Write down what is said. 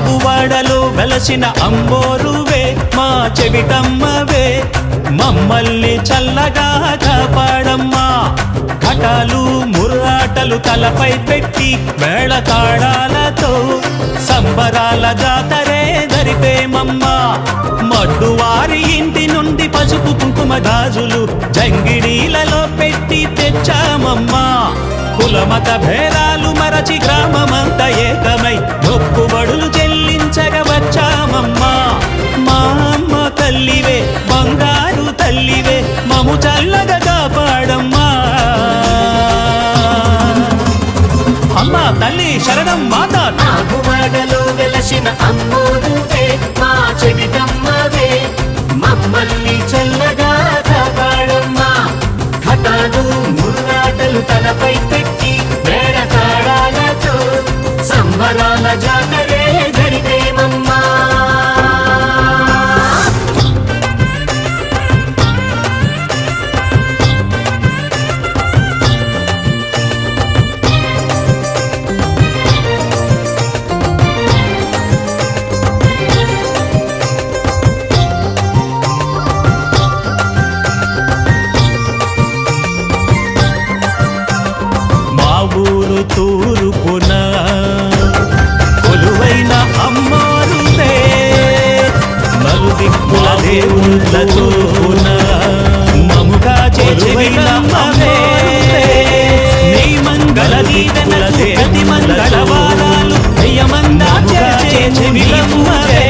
మాగువాడలో వెలసిన అమ్మోరువే మా చెవిటమ్మవే మమ్మల్ని చల్లగా కాపాడమ్మా ఘటాలు ముర్రాటలు తలపై పెట్టి మేళతాళాలతో సంబరాల జాతరే జరిపేమమ్మా మడ్డువారి ఇంటి నుండి పసుపు కుంకుమ గాజులు జంగిడీలలో పెట్టి తెచ్చామమ్మా కులమత భేదాలు మరచి గ్రామమంత ఏకమై మొక్కుబడులు చెల్లించగ వచ్చామమ్మా మా అమ్మ తల్లివే బంగారు తల్లివే మము చల్లగా కాపాడమ్మా అమ్మా తల్లి శరణం మాత నాగువాడలో వెలసిన అమ్మోరువే మా చెవిటమ్మవే మమ్మల్ని చల్లగా కాపాడమ్మా ఘటాలు ముర్రాటలు తలపై పెట్టి మేళతాళాలతో సంబరాల జాతరే జరిపేమమ్మా ఊరు తూరుపున కొలువైన అమ్మోరువే నలుదిక్కుల దేవుళ్ళ తూరుపున మముగా చెవిటమ్మవే నీ మంగళ దీవెనలకు ప్రతి మంగళవారాలు జయమంగా చెవిటమ్మవే